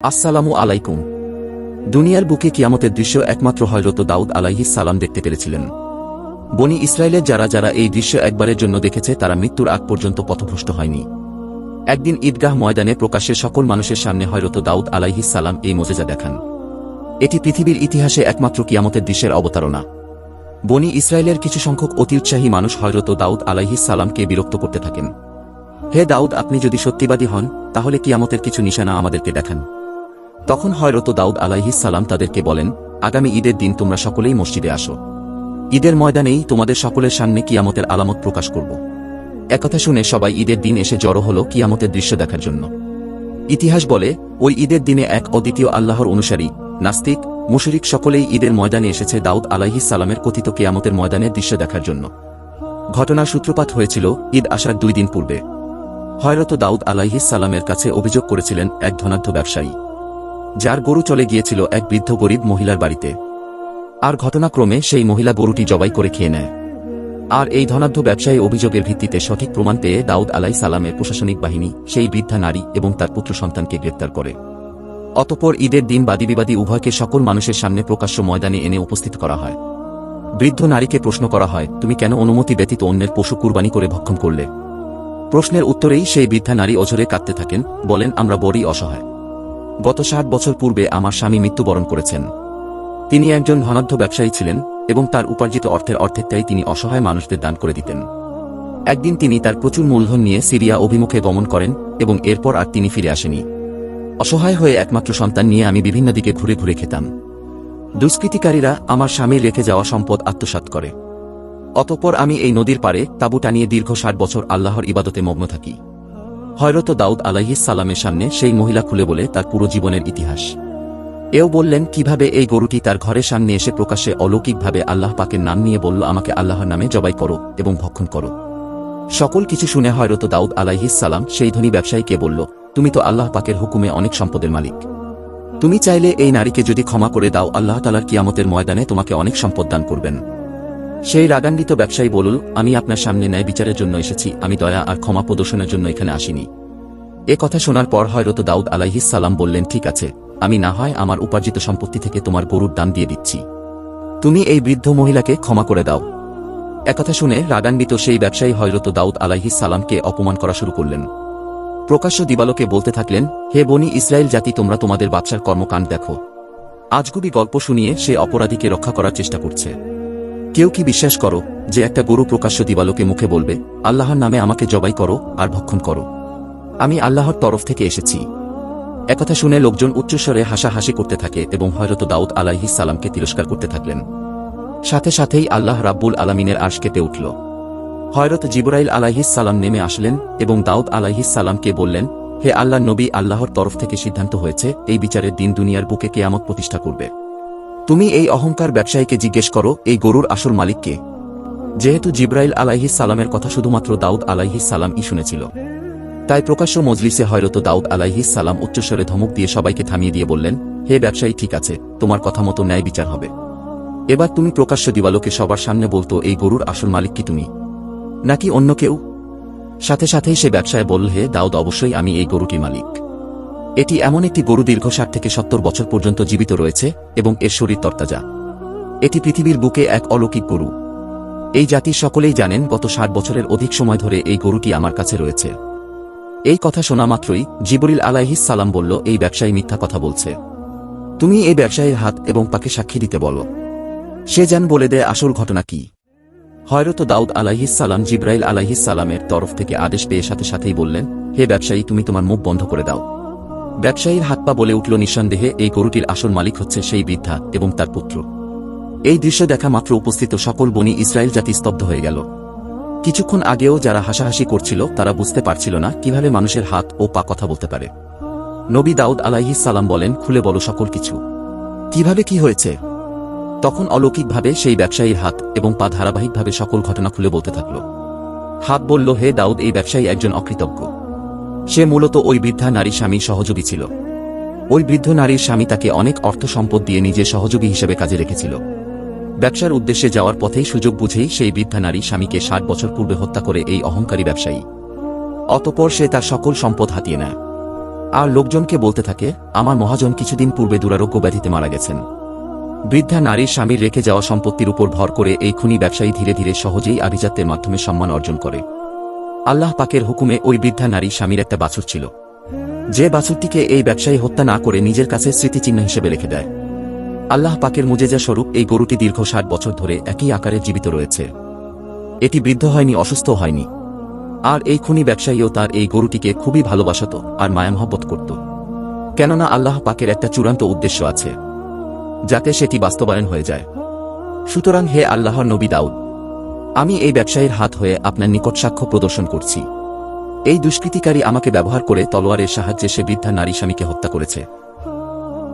আসসালামু আলাইকুম। দুনিয়ার বুকে কিয়ামতের দৃশ্য একমাত্র হযরত দাউদ আলাইহিস সালাম দেখতে পেরেছিলেন। বনী ইসরায়েলের যারা যারা এই দৃশ্য একবারের জন্য দেখেছে তারা মৃত্যুর আগ পর্যন্ত পথভ্রষ্ট হয়নি। একদিন ঈদগাহ ময়দানে প্রকাশ্যে সকল মানুষের সামনে হযরত দাউদ আলাইহিস সালাম এই মোজেজা দেখান। এটি পৃথিবীর ইতিহাসে একমাত্র কিয়ামতের দৃশ্যের অবতারণা। বনী ইসরায়েলের কিছু সংখ্যক অতি উৎসাহী মানুষ হযরত দাউদ আলাইহিস সালামকে বিরক্ত করতে থাকেন। হে দাউদ, আপনি যদি সত্যিবাদী হন তাহলে কিয়ামতের কিছু নিশানা আমাদেরকে দেখান। তখন হযরত দাউদ আলাইহিস সালাম তাদেরকে বলেন, আগামী ঈদের দিন তোমরা সকলেই মসজিদে আসো। ঈদের ময়দানেই তোমাদের সকলের সামনে কিয়ামতের আলামত প্রকাশ করব। একথা শুনে সবাই ঈদের দিন এসে জড়ো হল কিয়ামতের দৃশ্য দেখার জন্য। ইতিহাস বলে, ওই ঈদের দিনে এক অদ্বিতীয় আল্লাহর অনুসারী, নাস্তিক, মুশরিক সকলেই ঈদের ময়দানে এসেছে দাউদ আলাইহিস সালামের কথিত কিয়ামতের ময়দানের দৃশ্য দেখার জন্য। ঘটনার সূত্রপাত হয়েছিল ঈদ আসার 2 দিন পূর্বে। হযরত দাউদ আলাইহিস সালামের কাছে অভিযোগ করেছিলেন এক ধনাঢ্য ব্যবসায়ী, যার গরু চলে গিয়েছিল এক বৃদ্ধ গরিব মহিলার বাড়িতে। আর ঘটনাক্রমে সেই মহিলা গরুটি জবাই করে খেয়ে নেয়। আর এই ধনাঢ্য ব্যবসায়ী অভিযোগের ভিত্তিতে সঠিক প্রমাণ পেয়ে দাউদ আলাইহিস সালামের প্রশাসনিক বাহিনী সেই বৃদ্ধা নারী এবং তার পুত্র সন্তানকে গ্রেপ্তার করে। অতঃপর ঈদের দিন বাদী-বিবাদী উভয়কে সকল মানুষের সামনে প্রকাশ্য ময়দানে এনে উপস্থিত করা হয়। বৃদ্ধ নারীকে প্রশ্ন করা হয়, তুমি কেন অনুমতি ব্যতীত অন্যের পশু কুরবানি করে ভক্ষণ করলে? প্রশ্নের উত্তরেই সেই বৃদ্ধা নারী অঝরে কাঁদতে থাকেন, বলেন, আমরা বড়ই অসহায়। গত 60 বছর পূর্বে আমার স্বামী মৃত্যুবরণ করেছেন। তিনি একজন ধনাঢ্য ব্যবসায়ী ছিলেন এবং তার উপার্জিত অর্থের অর্ধেকটাই তিনি অসহায় মানুষদের দান করে দিতেন। একদিন তিনি তার প্রচুর মূলধন নিয়ে সিরিয়া অভিমুখে গমন করেন এবং এরপর আর তিনি ফিরে আসেনি। অসহায় হয়ে একমাত্র সন্তান নিয়ে আমি বিভিন্ন দিকে ঘুরে ঘুরে খেতাম। দুষ্কৃতিকারীরা আমার স্বামীর রেখে যাওয়া সম্পদ আত্মসাৎ করে। অতঃপর আমি এই নদীর পাড়ে তাঁবু টানিয়ে দীর্ঘ 60 বছর আল্লাহর ইবাদতে মগ্ন থাকি। হযরত দাউদ আলাইহিস সালামের সামনে সেই মহিলা খুলে বলে তার পুরো জীবনের ইতিহাস। এও বললেন কিভাবে এই গরুটি তার ঘরের সামনে এসে প্রকাশ্যে অলৌকিকভাবে আল্লাহ পাকের নাম নিয়ে বলল, আমাকে আল্লাহর নামে জবাই করো এবং ভক্ষণ করো। সকল কিছু শুনে হযরত দাউদ আলাইহিস সালাম সেই ধনী ব্যবসায়ীকে বলল, তুমি তো আল্লাহ পাকের হুকুমে অনেক সম্পদের মালিক। তুমি চাইলে এই নারীকে যদি ক্ষমা করে দাও, আল্লাহ তাআলার কিয়ামতের ময়দানে তোমাকে অনেক সম্পদ দান করবেন। সেই রাগান্বিত ব্যবসায়ী বলল, আমি আপনার সামনে ন্যায় বিচারের জন্য এসেছি, আমি দয়া আর ক্ষমা প্রদর্শনের জন্য এখানে আসিনি। এ কথা শোনার পর হযরত দাউদ আলাইহিস সালাম বললেন, ঠিক আছে, আমি না হয় আমার উপার্জিত সম্পত্তি থেকে তোমার গরুর দান দিয়ে দিচ্ছি। তুমি এই বৃদ্ধ মহিলাকে ক্ষমা করে দাও। একথা শুনে রাগান্বিত সেই ব্যবসায়ী হযরত দাউদ আলাইহিস সালামকে অপমান করা শুরু করলেন। প্রকাশ্য দিবালোকে বলতে থাকলেন, হে বনী ইসরায়েল জাতি, তোমরা তোমাদের বাদশার কর্মকাণ্ড দেখো। আজগুবি গল্প শুনিয়ে সে অপরাধীকে রক্ষা করার চেষ্টা করছে। কেউ কি বিশ্বাস করো যে একটা গরু প্রকাশ্য দিবালোকে মুখে বলবে, আল্লাহর নামে আমাকে জবাই করো আর ভক্ষণ করো, আমি আল্লাহর তরফ থেকে এসেছি? একথা শুনে লোকজন উচ্চস্বরে হাসাহাসি করতে থাকে এবং হযরত দাউদ আলাইহিস সালামকে তিরস্কার করতে থাকলেন। সাথে সাথেই আল্লাহ রাব্বুল আলামিনের আরশ কেঁপে উঠল। হযরত জিবরাইল আলাইহিস সালাম নেমে আসলেন এবং দাউদ আলাইহিস সালামকে বললেন, হে আল্লাহর নবী, আল্লাহর তরফ থেকে সিদ্ধান্ত হয়েছে এই বিচারের দিন দুনিয়ার বুকে কিয়ামত প্রতিষ্ঠা করবে। তুমি এই অহংকার ব্যবসায়ীকে জিজ্ঞেস করো এই গরুর আসল মালিক কে। যেহেতু জিবরাইল আলাইহিস সালামের কথা শুধুমাত্র দাউদ আলাইহিস সালামই শুনেছিল, তাই প্রকাশ্য মজলিসে হযরত দাউদ আলাইহিস সালাম উচ্চস্বরে ধমক দিয়ে সবাইকে থামিয়ে দিয়ে বললেন, হে ব্যবসায়ী, ঠিক আছে, তোমার কথা মতো ন্যায় বিচার হবে। এবার তুমি প্রকাশ্য দিবালোকে সবার সামনে বলতো এই গরুর আসল মালিক কি তুমি নাকি অন্য কেউ? সাথে সাথেই সে ব্যবসায়ী বলল, হে দাউদ, অবশ্যই আমি এই গরুটির মালিক। এটি এমন একটি গরু দীর্ঘ 60 থেকে 70 বছর পর্যন্ত জীবিত রয়েছে এবং এর শরীর তরতাজা। এটি পৃথিবীর বুকে এক অলৌকিক গরু। এই জাতির সকলেই জানেন গত 60 বছরের অধিক সময় ধরে এই গরুটি আমার কাছে রয়েছে। এই কথা শোনা মাত্রই জিবরিল আলাইহিস সালাম বলল, এই ব্যবসায়ী মিথ্যা কথা বলছে। তুমি এই ব্যবসায়ীর হাত এবং পাকে সাক্ষী দিতে বলো, সে যেন বলে দেয় আসল ঘটনা কি। হযরত দাউদ আলাইহিস সালাম জিবরাইল আলাইহিস সালামের তরফ থেকে আদেশ পেয়ে সাথে সাথেই বললেন, হে ব্যবসায়ী, তুমি তোমার মুখ বন্ধ করে দাও। ব্যবসায়ীর হাত পা বলে উঠল, নিঃসন্দেহে এই গরুটির আসল মালিক হচ্ছে সেই বৃদ্ধা এবং তার পুত্র। এই দৃশ্য দেখা মাত্র উপস্থিত সকল বনী ইসরায়েল জাতি স্তব্ধ হয়ে গেল। কিছুক্ষণ আগেও যারা হাসাহাসি করছিল তারা বুঝতে পারছিল না কিভাবে মানুষের হাত ও পা কথা বলতে পারে। নবী দাউদ আলাইহিস সালাম বলেন, খুলে বলো সকল কিছু, কিভাবে কি হয়েছে। তখন অলৌকিকভাবে সেই ব্যবসায়ীর হাত এবং পা ধারাবাহিকভাবে সকল ঘটনা খুলে বলতে থাকল। হাত বলল, হে দাউদ, এই ব্যবসায়ী একজন অকৃতজ্ঞ। সে মূলত ওই বৃদ্ধা নারী স্বামী সহযোগী ছিল। ওই বৃদ্ধ নারীর স্বামী তাকে অনেক অর্থ সম্পদ দিয়ে নিজের সহযোগী হিসেবে কাজে রেখেছিল। ব্যবসার উদ্দেশ্যে যাওয়ার পথেই সুযোগ বুঝেই সেই বৃদ্ধা নারী স্বামীকে 60 বছর পূর্বে হত্যা করে এই অহংকারী ব্যবসায়ী। অতঃপর সে তার সকল সম্পদ হাতিয়ে নেয়। আর লোকজনকে বলতে থাকে, আমার মহাজন কিছুদিন পূর্বে দুরারোগ্য ব্যাধিতে মারা গেছেন। বৃদ্ধা নারীর স্বামীর রেখে যাওয়া সম্পত্তির উপর ভর করে এই খুনি ব্যবসায়ী ধীরে ধীরে সহজেই আভিজাত্যের মাধ্যমে সম্মান অর্জন করে। আল্লাহ পাকের হুকুমে ওই বৃদ্ধা নারী স্বামীর একটা বাছুর ছিল, যে বাছুরটিকে এই ব্যবসায়ী হত্যা না করে নিজের কাছে স্মৃতিচিহ্ন হিসেবে রেখে দেয়। আল্লাহ পাকের মুজেজা স্বরূপ এই গরুটি দীর্ঘ 60 বছর ধরে একই আকারে জীবিত রয়েছে। এটি বৃদ্ধ হয়নি, অসুস্থ হয়নি। আর এই খুনি ব্যবসায়ীও তার এই গরুটিকে খুবই ভালোবাসত আর মায়া মহব্বত করত, কেননা আল্লাহ পাকের একটা চূড়ান্ত উদ্দেশ্য আছে, যাতে সেটি বাস্তবায়ন হয়ে যায়। সুতরাং হে আল্লাহর নবী দাউদ, আমি এই ব্যবসায়ীর হাত হয়ে আপনার নিকট সাক্ষ্য প্রদর্শন করছি, এই দুষ্কৃতিকারী আমাকে ব্যবহার করে তলোয়ারের সাহায্যে সে বৃদ্ধা নারী স্বামীকে হত্যা করেছে।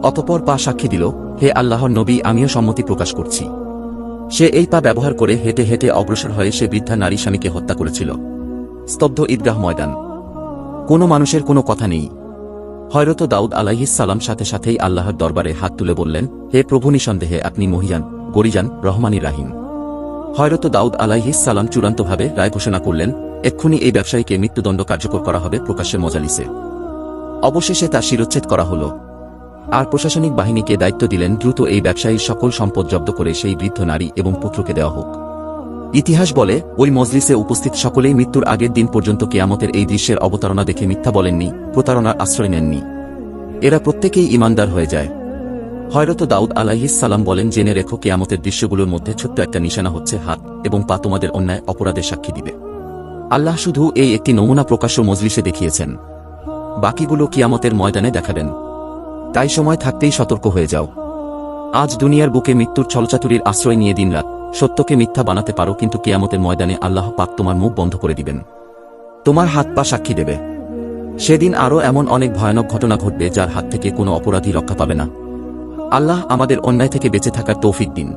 অতঃপর পা সাক্ষী দিল, হে আল্লাহর নবী, আমিও সম্মতি প্রকাশ করছি। সে এই পা ব্যবহার করে হেঁটে হেঁটে অগ্রসর হয়ে সে বৃদ্ধা নারী স্বামীকে হত্যা করেছিল। স্তব্ধ ঈদগাহ ময়দান, কোনো মানুষের কোনো কথা নেই। হযরত দাউদ আলাইহিস সালাম সাথে সাথেই আল্লাহর দরবারে হাত তুলে বললেন, হে প্রভু, নিঃসন্দেহে আপনি মহিয়ান, গরিজান, রহমানির রাহিম। হযরত দাউদ আলাইহিস সালাম চূড়ান্তভাবে রায় ঘোষণা করলেন, এক্ষুনি এই ব্যবসায়ীকে মৃত্যুদণ্ড কার্যকর করা হবে প্রকাশ্যে মজলিসে। অবশেষে তার শিরচ্ছেদ করা হল। আর প্রশাসনিক বাহিনীকে দায়িত্ব দিলেন, দ্রুত এই ব্যবসায়ীর সকল সম্পদ জব্দ করে সেই বৃদ্ধ নারী এবং পুত্রকে দেওয়া হোক। ইতিহাস বলে, ওই মজলিসে উপস্থিত সকলেই মৃত্যুর আগের দিন পর্যন্ত কিয়ামতের এই দৃশ্যের অবতারণা দেখে মিথ্যা বলেননি, প্রতারণার আশ্রয় নেননি। এরা প্রত্যেকেই ঈমানদার হয়ে যায়। হযরত দাউদ আলাইহিস সালাম বলেন, জেনে রেখো, কিয়ামতের দৃশ্যগুলোর মধ্যে ছোট্ট একটা নিশানা হচ্ছে হাত এবং পা তোমাদের অন্যায় অপরাধের সাক্ষী দিবে। আল্লাহ শুধু এই একটি নমুনা প্রকাশ্য মজলিসে দেখিয়েছেন, বাকিগুলো কিয়ামতের ময়দানে দেখাবেন। তাই সময় থাকতেই সতর্ক হয়ে যাও। আজ দুনিয়ার বুকে মৃত্যুর ছলচাতুরির আশ্রয় নিয়ে দিনরাত সত্যকে মিথ্যা বানাতে পারো, কিন্তু কিয়ামতের ময়দানে আল্লাহ পাক তোমার মুখ বন্ধ করে দিবেন, তোমার হাত পা সাক্ষী দেবে। সেদিন আরও এমন অনেক ভয়ানক ঘটনা ঘটবে যার হাত থেকে কোনো অপরাধী রক্ষা পাবে না। আল্লাহ আমাদের অন্যায় থেকে বেঁচে থাকার তৌফিক দিন।